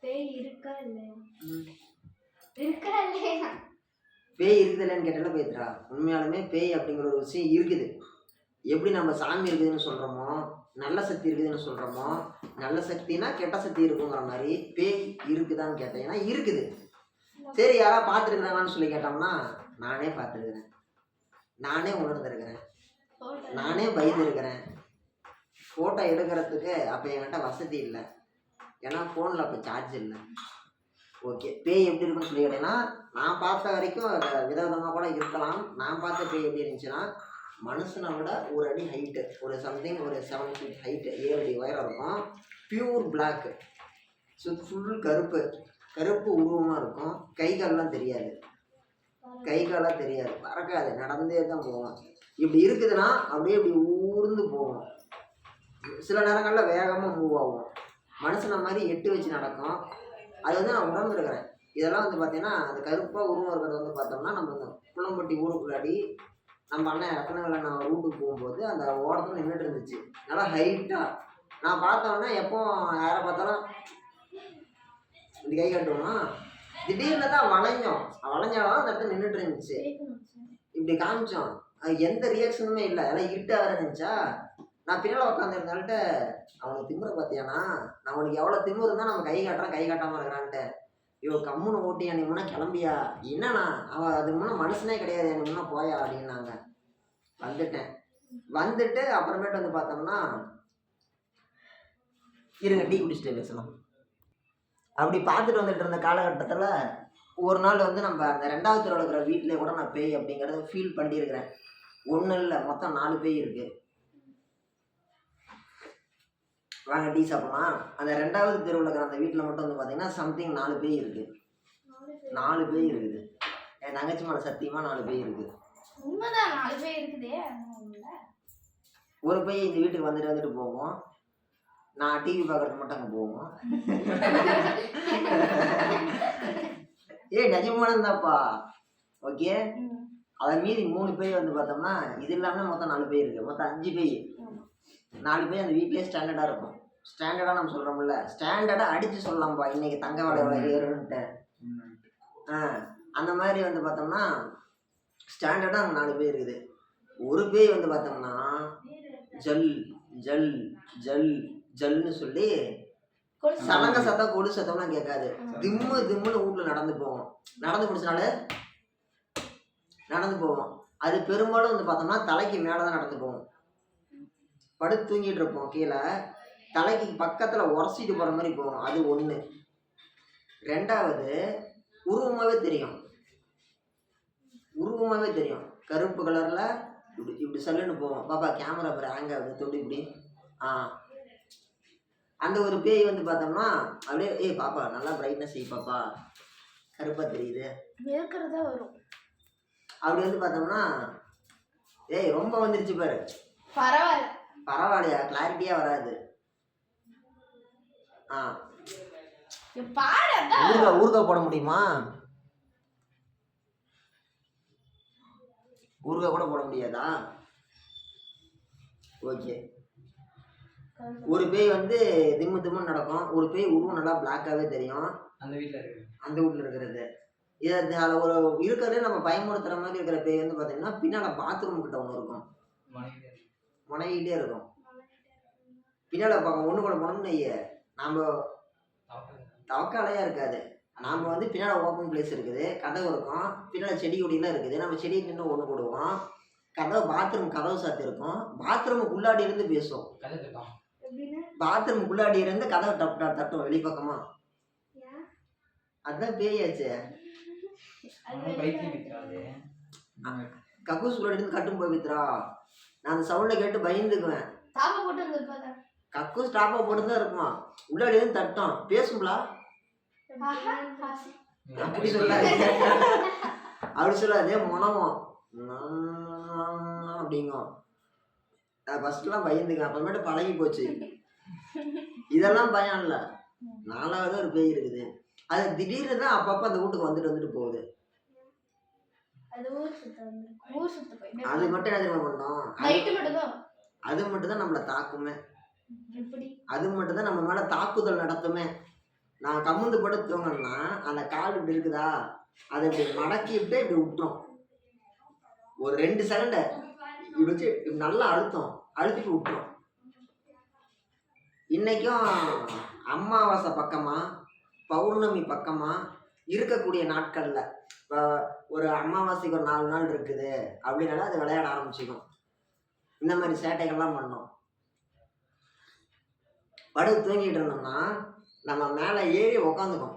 பேய் இருக்கா இல்லையா? இருக்கா இல்லையா? பேய் இருக்குது இல்லைன்னு கேட்டாலும் பேத்துறா. உண்மையாலுமே பேய் அப்படிங்கிற ஒரு விஷயம் இருக்குது. எப்படி நம்ம சாமி இருக்குதுன்னு சொல்கிறோமோ, நல்ல சக்தி இருக்குதுன்னு சொல்கிறோமோ, நல்ல சக்தினா கெட்ட சக்தி இருக்குங்கிற மாதிரி பேய் இருக்குதான்னு கேட்டீங்கன்னா இருக்குது. சரி, யாராவது பார்த்துருக்குறாங்கன்னு சொல்லி கேட்டோம்னா, நானே பார்த்துருக்குறேன், நானே உணர்ந்துருக்கிறேன், நானே பயந்துருக்கிறேன். ஃபோட்டோ எடுக்கிறதுக்கு அப்போ என்கிட்ட வசதி இல்லை, ஏன்னா ஃபோனில் அப்போ சார்ஜ் இல்லை. ஓகே, பேய் எப்படி இருக்குன்னு சொல்லி கேட்டீங்கன்னா, நான் பார்த்த வரைக்கும் விதவிதமாக கூட இருக்கலாம். நான் பார்த்த பேய் எப்படி இருந்துச்சுன்னா, மனுஷனை விட ஒரு அடி ஹைட்டு, ஒரு சம்திங் ஒரு 7 feet ஹைட்டு, 7 அடி உயரம் இருக்கும். பியூர் பிளாக்கு, ஃபுல் கருப்பு கருப்பு உருவமாக இருக்கும். கை காலெலாம் தெரியாது, கை காலாக தெரியாது, பறக்காது, நடந்தே தான் போவோம். இப்படி இருக்குதுன்னா அப்படியே இப்படி ஊர்ந்து போவோம். சில நேரங்களில் வேகமாக மூவ் ஆகும். மனுஷனை மாதிரி 8 வச்சு நடக்கும். அது வந்து நான் உணர்ந்துருக்கிறேன். இதெல்லாம் வந்து பார்த்தீங்கன்னா, அந்த கருப்பாக உருவம் இருக்கிறது வந்து பார்த்தோம்னா, நம்ம இந்த புள்ளம்பட்டி ஊருக்குள்ளாடி நம்ம அண்ணன் ரத்னவேல் நான் ரூட்டுக்கு போகும்போது அந்த ஓரத்தில் நின்றுட்டு இருந்துச்சு, நல்லா ஹைட்டாக. நான் பார்த்தோன்னா எப்போ யாரை பார்த்தாலும் இப்படி கை காட்டுவோம்னா, திடீர்னு தான் வளைஞ்சாலும் அந்த இடத்துல நின்றுட்டு இருந்துச்சு. இப்படி காமிச்சோம், அது எந்த ரியாக்ஷனுமே இல்லை. எல்லாம் இருட்டாக வேறு இருந்துச்சா. நான் பின்னால் உட்காந்துருந்தால்ட்ட, அவனுக்கு திமுறை பார்த்தியானா, நான் அவனுக்கு எவ்வளோ திமுறை இருந்தால் நம்ம கை காட்டுறான், கை காட்டாமல் இருக்கிறான்ட்டு. இவன் கம்முன்னு ஓட்டியா, நீ முன்னே கிளம்பியா, என்னண்ணா அவன் அதுக்கு முன்னே மனுஷனே கிடையாது, எனக்கு முன்னே போயா அப்படின்னாங்க. வந்துட்டு அப்புறமேட்டு வந்து பார்த்தோம்னா, இருங்க டீ குடிச்சிட்டு பேசலாம். அப்படி பார்த்துட்டு வந்துட்டு இருந்த காலகட்டத்தில் ஒரு நாள் வந்து நம்ம அந்த 2வது தெருவில் இருக்கிற வீட்டிலே கூட நான் பேய் அப்படிங்கிறத ஃபீல் பண்ணியிருக்கிறேன். ஒன்றும் இல்லை, மொத்தம் 4 பேய் இருக்குது. வாங்க டீ சாப்பிடலாம். அந்த 2வது தெருவில் இருக்கிற அந்த வீட்டில் மட்டும் வந்து பார்த்தீங்கன்னா சம்திங் 4 பேய் இருக்குது. 4 பேய் இருக்குது. என் தங்கச்சி மேலே சத்தியமாக 4 பேய் இருக்குது. உண்மைதான், 4 பேய் இருக்குதே. ஒரு பேய் இந்த வீட்டுக்கு வந்துட்டு போவோம். நான் டிவி பார்க்கறது மட்டும் அங்கே போவோம். நிஜமானதாப்பா. ஓகே, அதை மீறி 3 பேய் வந்து பார்த்தோம்னா, இது இல்லாமல் மொத்தம் 4 பேய் இருக்குது. மொத்தம் 5 பேய். 4 பேய் அந்த வீட்லேயே ஸ்டாண்டர்டாக இருக்கும். ஸ்டாண்டர்டாக நம்ம சொல்கிறோம்ல, ஸ்டாண்டர்டாக அடித்து சொல்லலாம்ப்பா, இன்றைக்கி தங்க விலை எவ்வளோ ஏறுன்ட்டு. அந்த மாதிரி வந்து பார்த்தோம்னா ஸ்டாண்டர்டாக அங்கே 4 பேய் இருக்குது. ஒரு பேய் வந்து பார்த்தோம்னா ஜல் ஜல் ஜல் ஜல்னு சொல்லி சலங்க சத்தம் கொடு சத்தம்லாம் கேட்காது. திம்மு திம்முன்னு வீட்டில் நடந்து போவோம். நடந்து முடிச்சனால நடந்து போவோம். அது பெரும்பாலும் வந்து பார்த்தோம்னா தலைக்கு மேலே தான் நடந்து போவோம். படுத்து தூங்கிட்டு இருப்போம், கீழே தலைக்கு பக்கத்தில் உரசிட்டு போகிற மாதிரி போவோம். அது 1. 2வது உருவமாகவே தெரியும், கருப்பு கலரில் இப்படி இப்படி சல்லுன்னு போவோம். பாப்பா கேமரா பாரு ஹேங் ஆகுது, தொட்டு இப்படி. அந்த ஒரு பேய் வந்து பார்த்தோம்னா அப்படியே, ஏய் பாப்பா நல்லா பிரைட்னஸ் செய் பாப்பா, கருப்பாக தெரியுது இருக்கிறதா வரும். அப்படி வந்து பார்த்தோம்னா, ஏய் ரொம்ப வந்துருச்சு பாரு, பரவாயில்லையா, கிளாரிட்டியாக வராது. ஊறுகாய் போட முடியுமா? ஊறுகாய் கூட போட முடியாதா? ஓகே. ஒரு பேய் வந்து திம்மு திம்முன்னு நடக்கும். ஒரு பேய் உருவம் நல்லா பிளாக்காகவே தெரியும். அந்த வீட்டில் இருக்கிறது இது அதில் ஒரு இருக்கிறதே நம்ம பயமுறுத்துற மாதிரி இருக்கிற பேய் வந்து பார்த்தீங்கன்னா பின்னால் பாத்ரூம் கிட்ட ஒன்று இருக்கும், முனைகிட்டே இருக்கும். பின்னால் பார்க்க ஒன்று கூட போனோம்னு நாம் தவக்காலையாக இருக்காது. நாம் வந்து பின்னால் ஓப்பன் பிளேஸ் இருக்குது, கதவு இருக்கும், பின்னால் செடி கொடியெலாம் இருக்குது. நம்ம செடி நின்று ஒன்று போடுவோம். பாத்ரூம் கதவு சாத்தி இருக்கும். பாத்ரூமுக்குள்ளாடி இருந்து பேசும். பாத்ரூமுக்குள்ளாடி இருந்து கதவை தட்டும் வெளிப்பக்கமா. அதுதான் பேயாச்சு. கக்கூஸ் உள்ளாடி இருந்து கட்டும் போய் வித்துறா. நான் அந்த சவுண்ட கேட்டு பயந்துக்குவேன். கக்கூஸ் டாப்பா போட்டு தான் இருக்குமா, உள்ளாடி இருந்து தட்டும் பேசும்லா. அப்படி சொல்லாது, அப்படி சொல்லாதே மொனமும் அப்படிங்கும். நான் ஃபர்ஸ்ட்லாம் பயந்துக்கேன், அப்புறமேட்டு பழகி போச்சு. இதெல்லாம் பயம் இல்லை. 4வது ஒரு பேய் இருக்குது. அது திடீர்னு தான் அப்பப்போ அந்த வீட்டுக்கு வந்துட்டு போகுது. அது மட்டும் என்ன தெரியுமா பண்ணோம், அது மட்டும் தான் நம்மளை தாக்குமே, அது மட்டும் தான் நம்ம மேலே தாக்குதல் நடத்துமே. நான் கமுந்து படுத்தோங்கன்னா அந்த கால் இப்படி இருக்குதா, அதை இப்படி மடக்கிட்டு இப்படி விட்டுரும். ஒரு 2 செகண்ட் இப்படி வச்சு இப்படி நல்லா அழுத்திட்டு விட்டுரும். இன்னைக்கும் அமாவாசை பக்கமா பௌர்ணமி பக்கமா இருக்கக்கூடிய நாட்கள்ல இப்போ ஒரு அமாவாசைக்கு ஒரு 4 நாள் இருக்குது அப்படின்னால அது விளையாட ஆரம்பிச்சிக்கும். இந்த மாதிரி சேட்டைகள்லாம் பண்ணோம். படுத்து தூங்கிட்டு இருந்தோம்னா நம்ம மேலே ஏறி உக்காந்துக்கும்.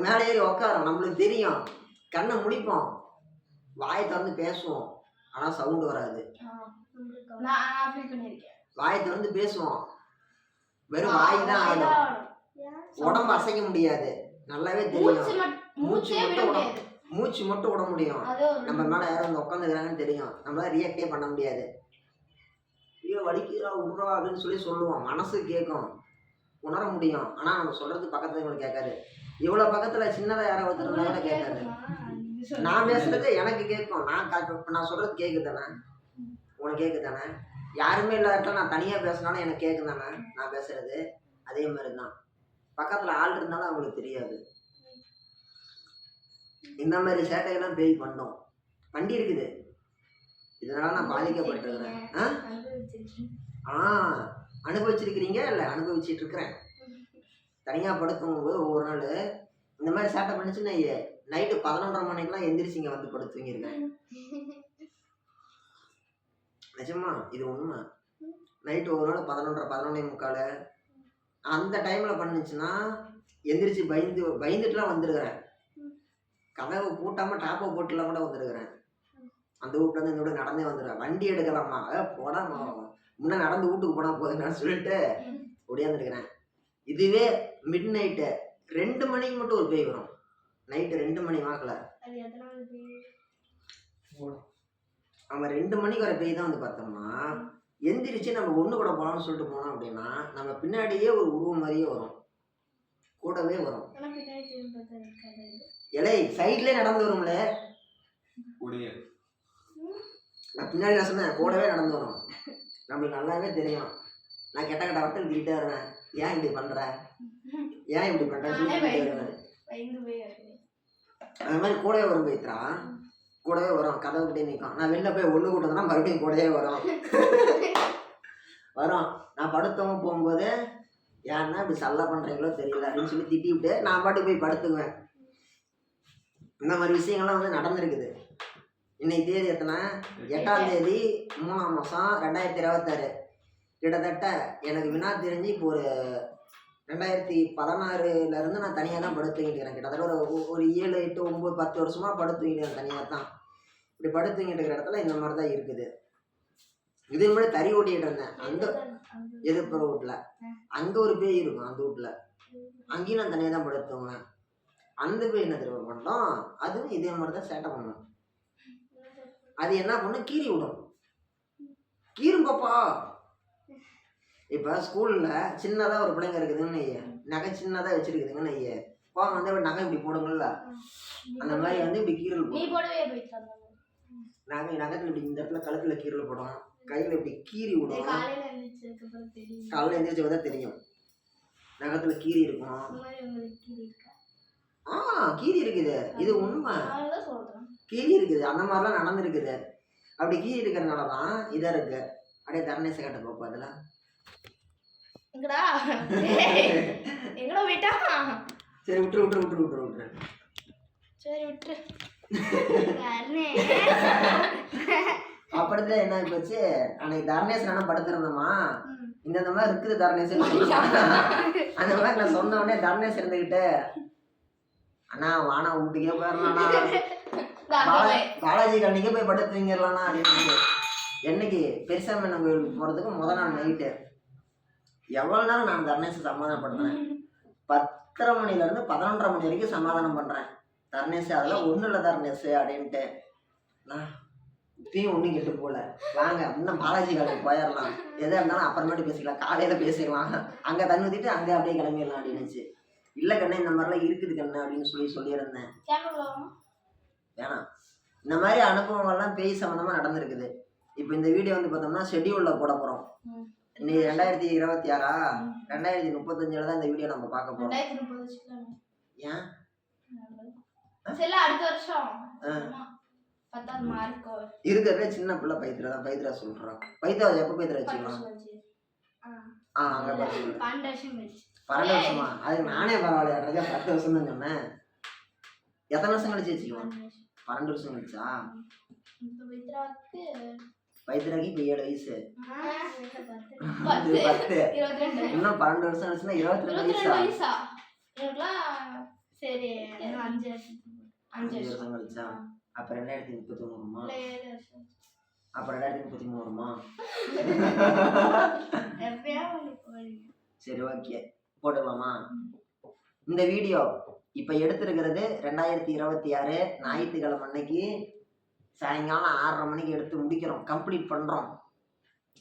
மேலே ஏறி உக்காரோம், நம்மளுக்கு தெரியும். கண்ணை முடிப்போம், வாயை திறந்து பேசுவோம், ஆனால் சவுண்டு வராது. வாயை திறந்து பேசுவோம், வெறும் வாய் தான் ஆடும், உடம்பு அசைக்க முடியாது. நல்லாவே தெரியும். மூச்சு மட்டும் விட முடியும். நம்ம மேலே யாரும் வந்து உட்காந்துக்கிறாங்கன்னு தெரியும். நம்மளால ரியாக்டே பண்ண முடியாது. ஐயோ வலிக்குதா விட்றா அப்படின்னு சொல்லுவோம். மனசு கேட்கும், உணர முடியும். ஆனால் நம்ம சொல்றது பக்கத்துல இவங்களுக்கு கேட்காது. இவ்வளோ பக்கத்தில் சின்னதாக யாராவது இருந்தாலும் கேட்காது. நான் பேசுறது எனக்கு கேட்கும். நான் சொல்றது கேட்குதானே, உனக்கு கேட்குதானே? யாருமே இல்லாத நான் தனியாக பேசினாலும் எனக்கு கேட்குதானே நான் பேசுறது? அதே மாதிரி தான் பக்கத்தில் ஆள் இருந்தாலும் அவங்களுக்கு தெரியாது. இந்த மாதிரி சேட்டையெல்லாம் பேய் பண்ணோம், வண்டி இருக்குது. இதனால நான் பாதிக்கப்பட்டிருக்கிறேன். அனுபவிச்சிருக்கிறீங்க இல்லை? அனுபவிச்சுட்டு இருக்கிறேன். தனியாக படுத்தும் போது ஒவ்வொரு நாள் இந்த மாதிரி சேட்டை பண்ணிச்சுன்னா நைட்டு 11:30 மணிக்கெல்லாம் எந்திரிச்சிங்க வந்து படுத்துவீங்கிருக்கேன். நிஜமா இது உண்மை. நைட்டு ஒரு நாள் 11:30 11:45 அந்த டைமில் பண்ணுச்சுன்னா எந்திரிச்சு பயந்துட்டுலாம் வந்துருக்கிறேன். கதவை பூட்டாமல் டாப்பை போட்டுலாம் கூட வந்துருக்கிறேன். அந்த வீட்டுலேருந்து இந்த வீட்டுக்கு நடந்தே வந்துடுறேன். வண்டி எடுக்கலாமா போடாம முன்னே நடந்து வீட்டுக்கு போனால் போதுன்னு சொல்லிட்டு ஒடியாந்துருக்கிறேன். இதுவே மிட் நைட்டு 2 மணிக்கு மட்டும் ஒரு பேய் வரும். நைட்டு 2 மணி வாக்கில் அவன் 2 மணிக்கு வர பேய் தான் வந்து பார்த்தோம்னா எந்திரிச்சு நம்ம ஒன்று கூட போகலாம்னு சொல்லிட்டு போனோம் அப்படின்னா நம்ம பின்னாடியே ஒரு உருவம் மாதிரியே வரும், கூடவே வரும். இலை சைட்லேயே நடந்து வரும்ல, நான் பின்னாடி நான் சொன்னேன் கூடவே நடந்து வரும். நம்மளுக்கு நல்லாவே தெரியும். நான் கெட்ட வட்டம் திட்டே வருவேன். ஏன் இப்படி பண்ற, ஏன் இப்படி பண்றேன். அந்த மாதிரி கூடவே வரும் பைத்ரா, கூடவே வரும். கதவு கிட்டே நிற்கும். நான் வெளில போய் ஒன்று கூட்டதுன்னா மறுபடியும் கூடவே வரும். நான் படுத்தவங்க போகும்போது ஏன்னா இப்படி சல்லா பண்றீங்களோ தெரியல அப்படின்னு சொல்லி திட்டிவிட்டு நான் பாட்டு போய் படுத்துக்குவேன். இந்த மாதிரி விஷயங்கள்லாம் வந்து நடந்திருக்குது. இன்னைக்கு தேதி எத்தனை? 8ஆம் தேதி 3ஆம் மாதம் 2026. கிட்டத்தட்ட எனக்கு வினா தெரிஞ்சு இப்போ ஒரு 2016 நான் தனியாக தான் படுத்துக்கிட்டு இருக்கிறேன். கிட்டத்தட்ட ஒரு 7 8 9 10 வருஷமாக படுத்துக்கிட்டு தனியாக தான். இப்படி படுத்துக்கிட்டு இருக்கிற இடத்துல இந்த மாதிரி தான் இருக்குது. இதே மாதிரி தறி ஓட்டிகிட்டு இருந்தேன் அந்த எதிர்ப்புற வீட்டில். அங்கே ஒரு பேய் இருக்கும் அந்த வீட்டில். அங்கேயும் நான் தனியாக தான் படுத்துவேன். அந்த பேய் என்ன திரும்ப பண்ணோம், அதுவும் இதே மாதிரி தான் சேட்டை பண்ணும். அது என்ன பண்ணும், கீறி விடும். கீரும் பாப்பா. இப்போ ஸ்கூலில் சின்னதாக ஒரு பிள்ளைங்க இருக்குதுன்னு நகை சின்னதாக வச்சுருக்குதுங்கன்னு போங்க வந்து நகை இப்படி போடுங்கள்ல, அந்த மாதிரி வந்து இப்படி கீரல் போடும். நகத்தில் இப்படி இந்த இடத்துல கழுத்தில் கீரல் போடும், கையில் இப்படி கீறி விடும். காலையில் எழுந்திரிச்சு தான் தெரியும் நகத்தில் கீறி இருக்கும். கீறி இருக்குது, இது உண்மை. கீறி இருக்குது, அந்த மாதிரிலாம் நடந்துருக்குது. அப்படி கீறி இருக்கிறதுனால தான் இதாக இருக்கு. அப்படியே தரணேச கட்ட பார்ப்போம். அதெல்லாம் சரி விட்டுரு. அப்படிதான் என்ன போச்சு, அன்னைக்கு தரணேசன் ஆனால் படுத்திருந்தோமா, இந்த மாதிரி இருக்குது தரணேசன். அந்த மாதிரி நான் சொன்ன உடனே தரணேசன் இருந்துக்கிட்டு அண்ணா வானா வீட்டுக்கே போயிடலாண்ணா, பாலாஜி கண்ணிக்கே போய் படுத்துவீங்கலாண்ணா அப்படின்னு. என்னைக்கு பெருசாமண்ணன் கோயிலுக்கு போகிறதுக்கு முதல் நாள் நைட்டு எவ்வளோ நேரம் நான் தர்ணேஷை சமாதானப்படுத்துறேன். 10:30 மணிலேருந்து 11:30 மணி வரைக்கும் சமாதானம் பண்ணுறேன். தர்ணேஷ் அதெல்லாம் ஒன்றும் இல்லை தர்ணேஷ் அப்படின்ட்டு. நான் இப்பயும் ஒன்றும் கெட்டு போகல, வாங்க இன்னும் பாலாஜி காலைக்கு போயிடலாம், எதாக இருந்தாலும் அப்புறமேட்டு பேசிக்கலாம், காலையில் பேசிக்கலாம், அங்கே தண்ணி ஊற்றிட்டு அங்கே அப்படியே கிளம்பிடலாம் அப்படின்னுச்சு. இல்லை கண்ணே இந்த மாதிரிலாம் இருக்குது கண்ணு அப்படின்னு சொல்லியிருந்தேன். வேணாம், இந்த மாதிரி அனுபவங்கள்லாம் பேய் சம்மந்தமாக நடந்திருக்குது. இப்போ இந்த வீடியோ வந்து பார்த்தோம்னா ஷெட்யூலில் போட போகிறோம். இன்னைக்கு 2026 2035 தான் இந்த வீடியோ நம்ம பார்க்க போறோம். 2030 வச்சுக்கலாம். ஏன் சரி அடுத்த வருஷம் 10வது மார்க் இருக்கிறதே சின்ன பிள்ளை பைத்திரா சொல்றான். பைத்திரா எப்ப பைத்திரா வச்சுக்கலாம்? அங்க 12 வருஷம் கழிச்சு. 12 வருஷமா? அது நானே பரவாயில்ல, 10 வருஷம் தான் சொன்னேன். எத்தனை வருஷம் கழிச்சு வச்சுக்கலாம்? 12 வருஷம் கழிச்சா? பைத்திராக்கு இப்ப 7 வயசு. 10 இன்னும் 12 வருஷம் கழிச்சுன்னா 22 வயசா? சரி 5 வருஷம் கழிச்சா? அப்ப 2031 வருமா? அப்ப 2033 வருமா? சரி ஓகே போட்டுக்கலாமா? இந்த வீடியோ இப்ப எடுத்திருக்கிறது 2026 ஞாயிற்றுக்கிழமை அன்னைக்கு சாயங்காலம் 6:30 மணிக்கு எடுத்து முடிக்கிறோம், கம்ப்ளீட் பண்றோம்.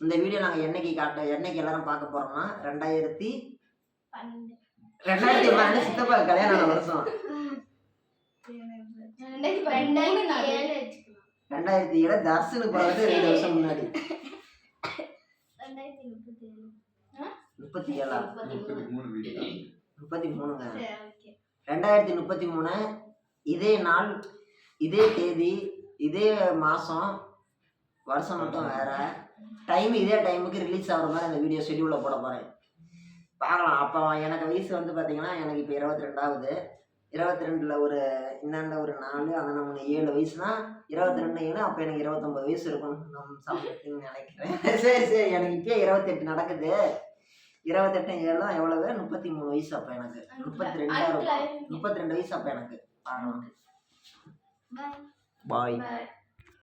இந்த வீடியோ நாங்க என்னைக்கு எல்லாரும் பார்க்க போறோம்னா 2012 சித்தப்பா கல்யாணம் ஆன வருஷம் 2007 தர்சனுக்கு பிறகு 2 வருஷம் முன்னாடி 2033 இதே நாள் இதே தேதி இதே மாசம் வருஷம் மட்டும் வேற டைம் இதே டைமுக்கு ரிலீஸ் ஆகிற மாதிரி அந்த வீடியோ ஷெட்யூலில் போட போகிறேன். பார்க்கலாம். அப்போ எனக்கு வயசு வந்து பார்த்தீங்கன்னா எனக்கு இப்போ 22 22 ஒரு இந்தாண்ட ஒரு 4 அதை நம்ம 7 வயசுனா 22 அப்போ எனக்கு 29 வயசு இருக்கும் நம்ம சமயத்துன்னு நினைக்கிறேன். சரி எனக்கு இப்போ 28 நடக்குது. 28 7 எவ்வளவு 33 வயசு அப்போ எனக்கு 32 வயசு அப்போ எனக்கு. பார்க்கலாம். பாய்.